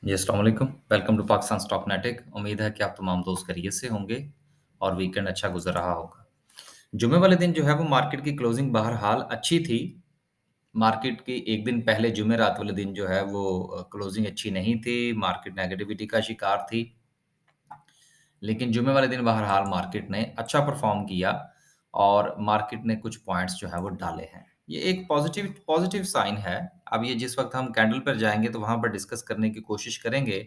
जी, अस्सलाम वालेकुम। Welcome to Pakistan stock नेटिक। उम्मीद है कि आप तमाम दोस्त खैरियत से होंगे और वीकेंड अच्छा गुज़र रहा होगा। जुम्मे वाले दिन जो है वो मार्केट की क्लोजिंग बहरहाल अच्छी थी। मार्केट की एक दिन पहले जुमेरात वाले दिन जो है वो क्लोजिंग अच्छी नहीं थी, मार्केट नेगेटिविटी का शिकार थी। लेकिन जुम्मे वाले दिन बहरहाल मार्केट ने अच्छा परफ़ॉर्म किया और मार्केट ने कुछ पॉइंट्स जो है वो डाले हैं। ये एक पॉज़िटिव पॉज़िटिव साइन है। अब ये जिस वक़्त हम कैंडल पर जाएँगे तो वहाँ पर डिस्कस करने की कोशिश करेंगे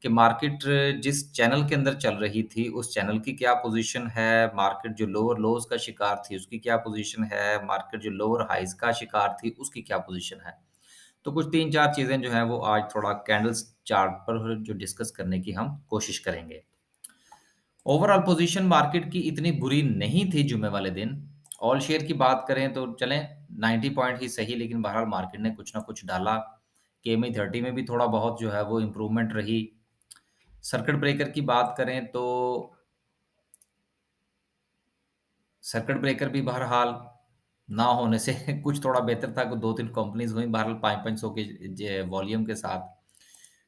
कि मार्केट जिस चैनल के अंदर चल रही थी, उस चैनल की क्या पोज़ीशन है, मार्केट जो लोअर लोज़ का शिकार थी, उसकी क्या पोज़ीशन है, मार्केट जो लोअर हाइज़ का शिकार थी, उसकी क्या पोज़ीशन है। तो कुछ 3-4 चीज़ें जो हैं वो आज थोड़ा कैंडल्स चार्ट पर जो डिस्कस करने की हम कोशिश करेंगे। ओवरऑल पोजीशन मार्केट की इतनी बुरी नहीं थी जुम्मे वाले दिन। ऑल शेयर की बात करें तो चलें 90 पॉइंट ही सही लेकिन बहरहाल मार्केट ने कुछ ना कुछ डाला। केएमई 30 में भी थोड़ा बहुत जो है वो इम्प्रूवमेंट रही। सर्किट ब्रेकर की बात करें तो सर्किट ब्रेकर भी बहरहाल ना होने से कुछ थोड़ा बेहतर था कि 2-3 कंपनीज़ हुई बहरहाल 5-500 के वॉल्यूम के साथ।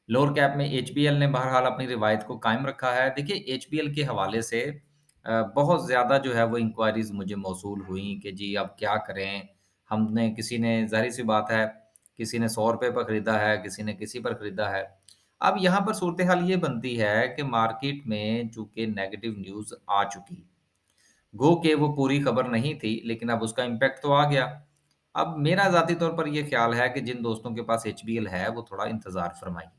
लोअर कैप में एचबीएल ने बहरहाल अपनी रिवायत को कायम रखा है। देखिए एचबीएल के हवाले से बहुत ज़्यादा जो है वो इंक्वायरीज़ मुझे मौसूल हुई कि जी अब क्या करें? हमने किसी ने ज़ाहिर-सी बात है, किसी ने ₹100 पर खरीदा है, किसी ने किसी पर खरीदा है। अब यहाँ पर सूरत-ए-हाल ये बनती है कि मार्केट में चूँकि नेगेटिव न्यूज़ आ चुकी, गो के वो पूरी खबर नहीं थी, लेकिन अब उसका इम्पैक्ट तो आ गया। अब मेरा ज़ाती तौर पर ये ख़्याल है कि जिन दोस्तों के पास एचबीएल है, वो थोड़ा इंतज़ार फ़रमाइए।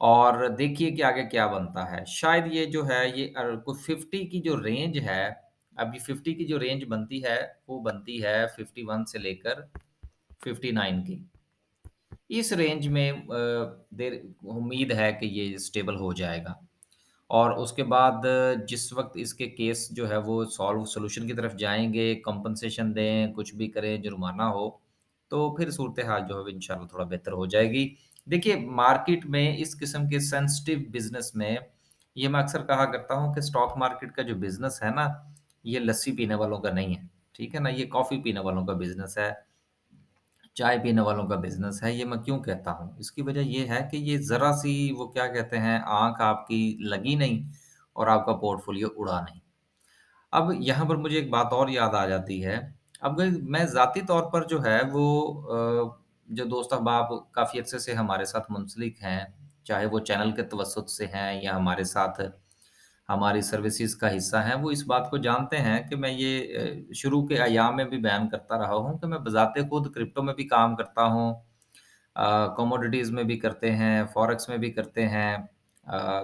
और देखिए कि आगे क्या बनता है। शायद ये जो है ये कुछ 50 की जो रेंज है, अभी 50 की जो रेंज बनती है, वो बनती है 51 से लेकर 59 की। इस रेंज में देर उम्मीद है कि ये स्टेबल हो जाएगा। और उसके बाद जिस वक़्त इसके केस जो है वो सॉल्यूशन की तरफ जाएँगे, कंपनसेशन दें, कुछ भी करें, जुर्माना हो, तो फिर सूरत-ए-हाल जो है इंशाल्लाह थोड़ा बेहतर हो जाएगी। देखिए, मार्केट में इस किस्म के सेंसिटिव बिज़नेस में ये मैं अक्सर कहा करता हूँ कि स्टॉक मार्केट का जो बिज़नेस है ना, ये लस्सी पीने वालों का नहीं है, ठीक है ना? ये कॉफ़ी पीने वालों का बिज़नेस है। चाय पीने वालों का बिज़नेस है, ये मैं क्यों कहता हूँ? इसकी वजह ये है कि ये ज़रा-सी वो क्या कहते हैं, आँख आपकी लगी नहीं और आपका पोर्टफ़ोलियो उड़ा नहीं। अब यहाँ पर मुझे एक बात और याद आ जाती है, अब मैं ज़ाती तौर पर जो है वो जो दोस्त अहबाब काफ़ी अरसे से हमारे साथ मुंसलिक हैं, चाहे वो चैनल के तवज्जुद से हैं या हमारे साथ हमारी सर्विसेज़ का हिस्सा हैं, वो इस बात को जानते हैं कि मैं ये शुरू के अय्याम में भी बयान करता रहा हूँ कि मैं बज़ाते खुद क्रिप्टो में भी काम करता हूँ। कमोडिटीज़ में भी करते हैं, फॉरेक्स में भी करते हैं,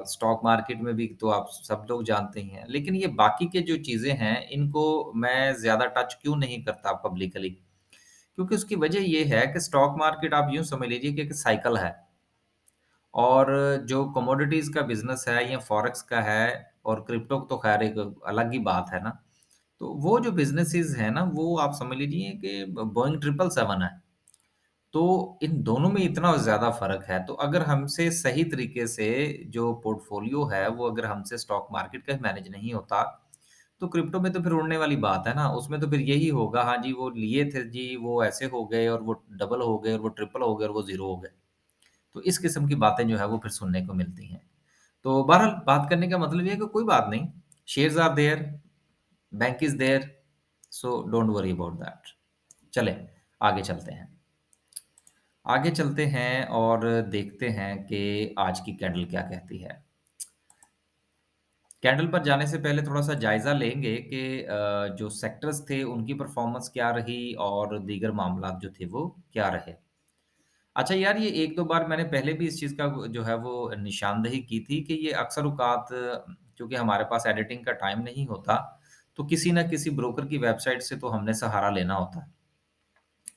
स्टॉक मार्केट में भी तो आप सब लोग जानते ही हैं। लेकिन ये बाकी के जो चीज़ें हैं, इनको मैं ज़्यादा टच क्यों नहीं करता पब्लिकली? क्योंकि उसकी वजह ये है कि स्टॉक मार्केट आप यूँ समझ लीजिए कि एक साइकिल है और जो कमोडिटीज़ का बिज़नेस है या फॉरेक्स का है और क्रिप्टो तो ख़ैर एक अलग ही बात है ना। तो वो जो बिज़नेसेज़ हैं ना, वो आप समझ लीजिए कि बोइंग 777 है। तो इन दोनों में इतना ज़्यादा फ़र्क है, तो अगर हमसे सही तरीके से जो पोर्टफ़ोलियो है, वो अगर हमसे स्टॉक मार्केट का मैनेज नहीं होता, तो क्रिप्टो में तो फिर उड़ने वाली बात है ना, उसमें तो फिर यही होगा, हाँ जी, वो लिए थे जी, वो ऐसे हो गए और वो डबल हो गए और वो ट्रिपल हो गए और वो ज़ीरो हो गए। तो इस किस्म की बातें जो है वो फिर सुनने को मिलती हैं। तो बहरहाल बात करने का मतलब ये है कि कोई बात नहीं, shares are there, bank is there, so don't worry about that. चलें, आगे चलते हैं। आगे चलते हैं और देखते हैं कि आज की कैंडल क्या कहती है। कैंडल पर जाने से पहले थोड़ा-सा जायज़ा लेंगे कि जो सेक्टर्स थे उनकी परफ़ॉर्मेंस क्या रही और दीगर मामलात जो थे वो क्या रहे। अच्छा यार ये 1-2 बार मैंने पहले भी इस चीज़ का जो है वो निशानदेही की थी कि ये अक्सर औक़ात चूँकि हमारे पास एडिटिंग का टाइम नहीं होता, तो किसी न किसी ब्रोकर की वेबसाइट से तो हमने सहारा लेना होता है।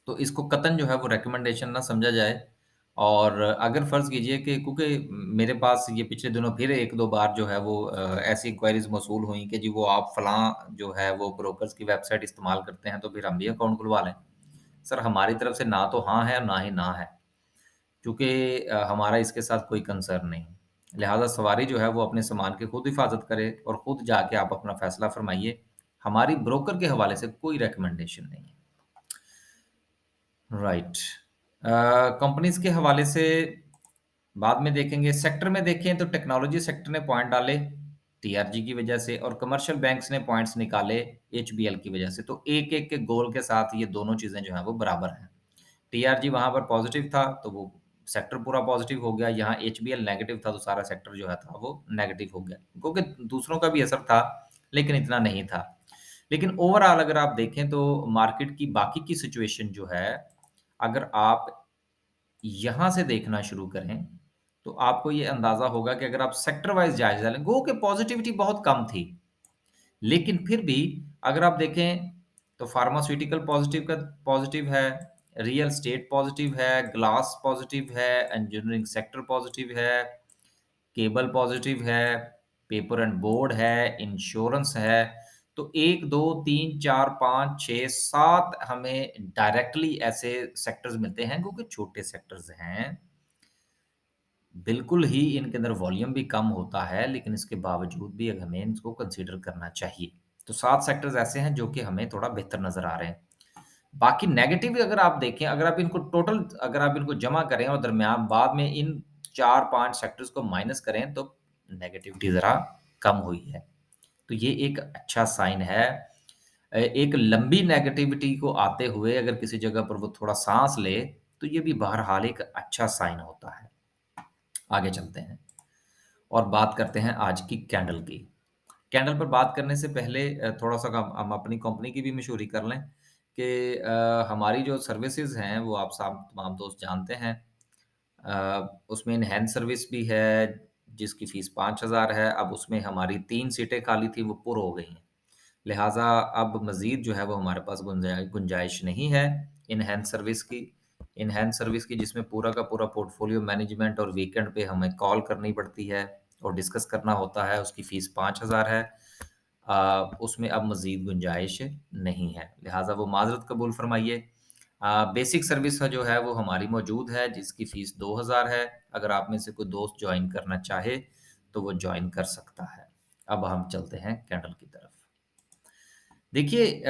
तो इसको कतई जो है वो रिकमेंडेशन ना समझा जाए और अगर फ़र्ज़ कीजिए कि क्योंकि मेरे पास ये पिछले दिनों फिर 1-2 बार जो है वो ऐसी इंक्वायरीज़ मौसूल हुई कि जी वो आप फलाँ जो है वो ब्रोकर्स की वेबसाइट इस्तेमाल करते हैं, तो फिर हम भी अकाउंट खुलवा लें। सर हमारी तरफ से ना तो हाँ है और ना ही ना है, क्योंकि हमारा इसके साथ कोई कंसर्न नहीं। लिहाज़ा सवारी जो है वो अपने सामान की खुद हिफ़ाज़त करे और खुद जाके आप अपना फ़ैसला फ़रमाइए। हमारी ब्रोकर के हवाले से कोई रिकमेंडेशन नहीं है। राइट। कंपनीज़ के हवाले से बाद में देखेंगे सेक्टर में देखें तो टेक्नोलॉजी सेक्टर ने पॉइंट डाले टीआरजी की वजह से और कमर्शियल बैंक्स ने पॉइंट्स निकाले एचबीएल की वजह से। तो एक-एक के गोल के साथ ये दोनों चीज़ें जो हैं वो बराबर हैं। टीआरजी वहाँ पर पॉजिटिव था तो वो सेक्टर पूरा पॉजिटिव हो गया, यहाँ एचबीएल नेगेटिव था तो सारा सेक्टर जो है था वो नेगेटिव हो गया। क्योंकि दूसरों का भी असर था, लेकिन इतना नहीं था। लेकिन ओवरऑल अगर आप देखें तो मार्केट की बाकी की सिचुएशन जो है, अगर आप यहाँ से देखना शुरू करें, तो आपको ये अंदाज़ा होगा कि अगर आप सेक्टर वाइज़ जायज़ा लें, गो कि पॉज़िटिविटी बहुत कम थी। लेकिन फिर भी अगर आप देखें तो फार्मास्यूटिकल पॉज़िटिव है, रियल एस्टेट पॉज़िटिव है, ग्लास पॉज़िटिव है, इंजीनियरिंग सेक्टर पॉज़िटिव है, केबल पॉज़िटिव है, पेपर एंड बोर्ड है, इंश्योरेंस है। तो 1, 2, 3, 4, 5, 6, 7 हमें डायरेक्टली ऐसे सेक्टर्स मिलते हैं क्योंकि छोटे सेक्टर्स हैं। बिल्कुल ही इनके अंदर वॉल्यूम भी कम होता है, लेकिन इसके बावजूद भी हमें इनको कंसीडर करना चाहिए। तो 7 सेक्टर्स ऐसे हैं जो कि हमें थोड़ा बेहतर नज़र आ रहे हैं। बाकी नेगेटिव अगर आप देखें, अगर आप इनको जमा करें और दरमियान बाद में इन 4-5 सेक्टर्स को माइनस करें तो नेगेटिविटी ज़रा कम हुई है। तो ये एक अच्छा साइन है। एक लंबी नेगेटिविटी को आते हुए अगर किसी जगह पर वो थोड़ा साँस ले, तो ये भी बहरहाल एक अच्छा साइन होता है। आगे चलते हैं और बात करते हैं आज की कैंडल की। कैंडल पर बात करने से पहले थोड़ा-सा हम अपनी कंपनी की भी मशहूरी कर लें कि हमारी जो सर्विसेज़ हैं वो आप सब तमाम दोस्त जानते हैं। उसमें एनहांस सर्विस भी है जिसकी फ़ीस 5,000 है। अब उसमें हमारी 3 सीटें खाली थी वो पुर हो गई हैं। लिहाज़ा अब मज़ीद जो है वो हमारे पास गुंजाइश नहीं है इनहैंस सर्विस की। इनहैंस सर्विस की जिसमें पूरा का पूरा पोर्टफ़ोलियो मैनेजमेंट और वीकेंड पे हमें कॉल करनी पड़ती है और डिस्कस करना होता है, उसकी फ़ीस 5,000 है। उसमें अब मज़ीद गुंजाइश नहीं है, लिहाज़ा वो माज़रत कबूल फ़रमाइए। बेसिक सर्विस जो है वो हमारी मौजूद है जिसकी फ़ीस 2,000 है। अगर आप में से कोई दोस्त जॉइन करना चाहे, तो वो जॉइन कर सकता है। अब हम चलते हैं कैंडल की तरफ। देखिए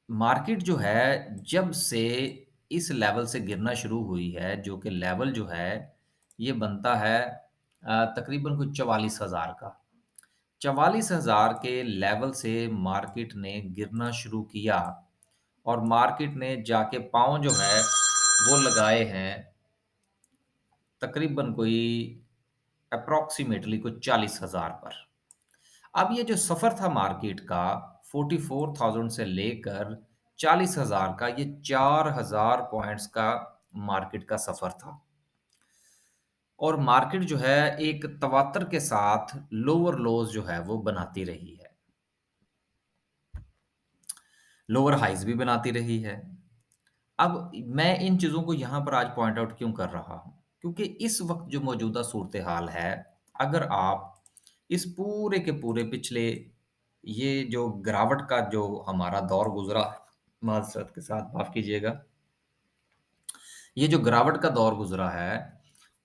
मार्केट जो है जब से इस लेवल से गिरना शुरू हुई है जो कि लेवल जो है ये बनता है तकरीबन कुछ 44,000 का। 44,000 के लेवल से मार्केट ने गिरना शुरू किया और मार्केट ने जाके पाँव जो है वो लगाए हैं तकरीबन कोई अप्रॉक्सिमेटली कुछ 40,000 पर। अब ये जो सफ़र था मार्केट का 44,000 से लेकर 40,000 का, ये 4,000 पॉइंट्स का मार्केट का सफ़र था और मार्केट जो है एक तवातर के साथ लोअर लोज़ जो है वो बनाती रही है। लोअर हाइज़ भी बनाती रही है। अब मैं इन चीज़ों को यहाँ पर आज पॉइंट आउट क्यों कर रहा हूँ? क्योंकि इस वक़्त जो मौजूदा सूरत-ए-हाल है, अगर आप इस पूरे के पूरे पिछले ये जो गिरावट का जो हमारा दौर गुज़रा, माज़रत के साथ माफ़ कीजिएगा। ये जो गिरावट का दौर गुज़रा है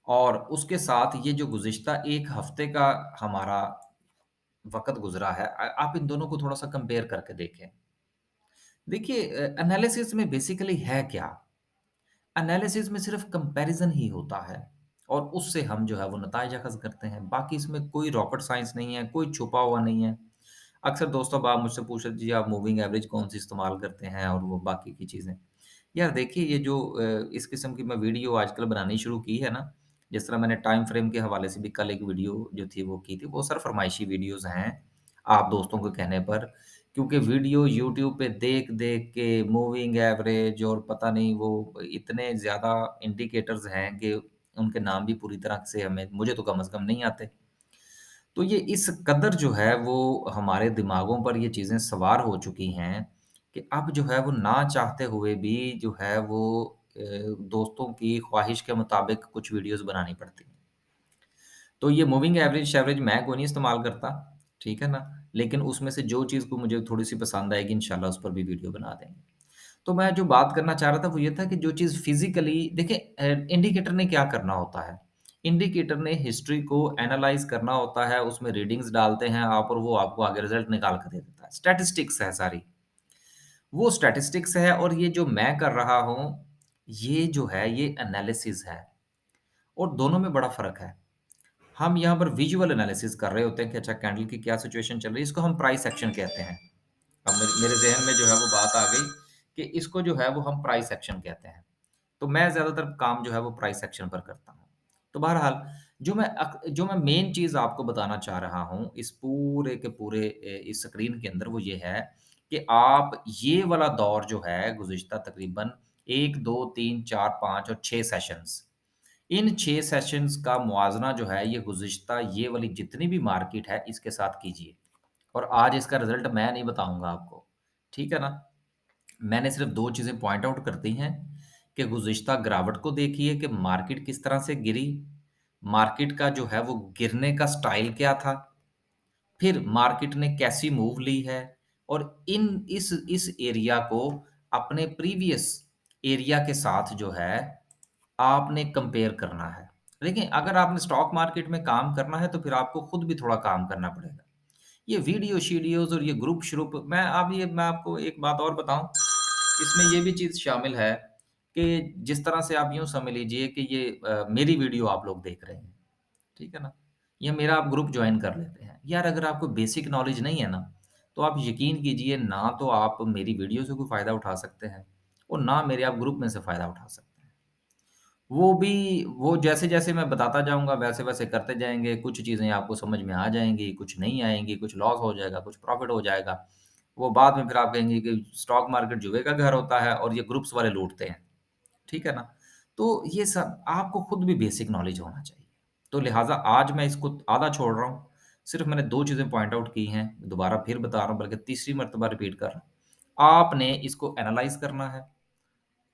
और उसके साथ ये जो गुज़िश्ता 1 हफ़्ते का हमारा वक़्त गुज़रा है, आप इन दोनों को थोड़ा-सा कंपेयर करके देखें। देखिए एनालिसिस में बेसिकली है क्या? एनालिसिस में सिर्फ कंपैरिजन ही होता है और उससे हम जो है वो नताइज अखज़ करते हैं। बाकी इसमें कोई रॉकेट साइंस नहीं है, कोई छुपा हुआ नहीं है। अक्सर दोस्तों अब आप मुझसे पूछ रहे जी आप मूविंग एवरेज कौन-सी इस्तेमाल करते हैं और वो बाकी की चीज़ें। यार देखिए ये जो इस किस्म की मैं वीडियो आजकल बनानी शुरू की है ना, जिस तरह मैंने टाइम फ्रेम के हवाले से भी कल एक वीडियो जो थी वो की थी, वो सर फरमाइशी वीडियोज़ हैं, आप दोस्तों के कहने पर। क्योंकि वीडियो यूट्यूब पे देख-देख के मूविंग एवरेज और पता नहीं वो इतने ज़्यादा इंडिकेटर्स हैं कि उनके नाम भी पूरी तरह से हमें मुझे तो कम से कम नहीं आते। तो ये इस कदर जो है वो हमारे दिमागों पर ये चीज़ें सवार हो चुकी हैं कि अब जो है वो ना चाहते हुए भी जो है वो दोस्तों की ख्वाहिश के मुताबिक कुछ वीडियोज़ बनानी पड़ती हैं। तो ये मूविंग एवरेज-शैवरेज मैं कोई नहीं इस्तेमाल करता, ठीक है ना? लेकिन उसमें से जो चीज़ को मुझे थोड़ी-सी पसंद आएगी इंशाल्लाह उस पर भी वीडियो बना देंगे। तो मैं जो बात करना चाह रहा था वो ये था कि जो चीज़ फिज़िकली देखिए इंडिकेटर ने क्या करना होता है? इंडिकेटर ने हिस्ट्री को एनालाइज़ करना होता है, उसमें रीडिंग्स डालते हैं आप और वो आपको आगे रिज़ल्ट निकाल कर दे देता है। स्टैटिस्टिक्स है सारी। वो स्टैटिस्टिक्स है और ये जो मैं कर रहा हूँ, ये जो है ये एनालिसिस है। और दोनों में बड़ा फ़र्क है। हम यहाँ पर विजुअल एनालिसिस कर रहे होते हैं कि अच्छा कैंडल की क्या सिचुएशन चल रही है, इसको हम प्राइस एक्शन कहते हैं। अब मेरे ज़हन में जो है वो बात आ गई कि इसको जो है वो हम प्राइस एक्शन कहते हैं। तो मैं ज़्यादातर काम जो है वो प्राइस एक्शन पर करता हूँ। तो बहरहाल जो मैं मेन चीज़ आपको बताना चाह रहा हूँ इस पूरे के पूरे इस स्क्रीन के अंदर वो ये है कि आप ये वाला दौर जो है गुज़िश्ता तकरीबन 1, 2, 3, 4, 5 और 6 सेशंस इन 6 सेशंस का मुवाज़ना जो है ये गुज़िश्ता ये वाली जितनी भी मार्केट है इसके साथ कीजिए। और आज इसका रिज़ल्ट मैं नहीं बताऊँगा आपको, ठीक है ना? मैंने सिर्फ़ 2 चीज़ें पॉइंट आउट कर दी हैं कि गुज़िश्ता गिरावट को देखिए कि मार्केट किस तरह से गिरी, मार्केट का जो है वो गिरने का स्टाइल क्या था, फिर मार्केट ने कैसी मूव ली है और इस एरिया को अपने प्रीवियस एरिया के साथ जो है आपने कंपेयर करना है। देखिए, अगर आपने स्टॉक मार्केट में काम करना है तो फिर आपको खुद भी थोड़ा काम करना पड़ेगा। ये वीडियोज़ और ये ग्रुप-श्रुप मैं आपको एक बात और बताऊँ, इसमें ये भी चीज़ शामिल है कि जिस तरह से आप यूँ समझ लीजिए कि ये मेरी वीडियो आप लोग देख रहे हैं, ठीक है ना? या मेरा आप ग्रुप जॉइन कर लेते हैं। यार अगर आपको बेसिक नॉलेज नहीं है ना, तो आप यकीन कीजिए ना तो आप मेरी वीडियो से कोई फ़ायदा उठा सकते हैं और ना मेरे आप ग्रुप में से फ़ायदा उठा सकते हैं। वो जैसे-जैसे मैं बताता जाऊँगा वैसे-वैसे करते जाएँगे, कुछ चीज़ें आपको समझ में आ जाएँगी, कुछ नहीं आएँगी, कुछ लॉस हो जाएगा, कुछ प्रॉफ़िट हो जाएगा। वो बाद में फिर आप कहेंगे कि स्टॉक मार्केट जुए का घर होता है और ये ग्रुप्स वाले लूटते हैं। ठीक है ना? तो ये सब आपको खुद भी बेसिक नॉलेज होना चाहिए। तो लिहाज़ा आज मैं इसको आधा छोड़ रहा हूँ। सिर्फ़ मैंने 2 चीज़ें पॉइंट आउट की हैं, दोबारा फिर बता रहा हूँ बल्कि तीसरी मर्तबा रिपीट कर रहा हूँ। आपने इसको एनालाइज़ करना है,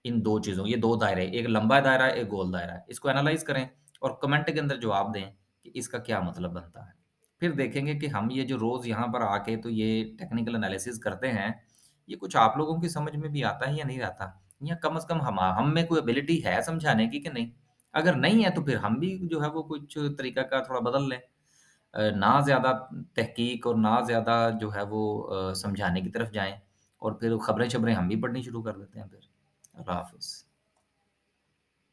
इन 2 चीज़ों ये 2 दायरे, एक लंबा दायरा है, एक गोल दायरा है। इसको एनालाइज़ करें और कमेंट के अंदर जवाब दें कि इसका क्या मतलब बनता है। फिर देखेंगे कि हम ये जो रोज़ यहाँ पर आके तो ये टेक्निकल एनालिसिस करते हैं, ये कुछ आप लोगों की समझ में भी आता है या नहीं आता? या कम से कम हम में कोई एबिलिटी है समझाने की कि नहीं? अगर नहीं है तो फिर हम भी जो है वो कुछ तरीका का थोड़ा बदल लें। ना ज़्यादा तहकीक और ना ज़्यादा जो है वो समझाने की तरफ जाएँ और फिर खबरें-शबरें हम भी पढ़नी शुरू कर देते हैं फिर। अल्लाह हाफ़िज़।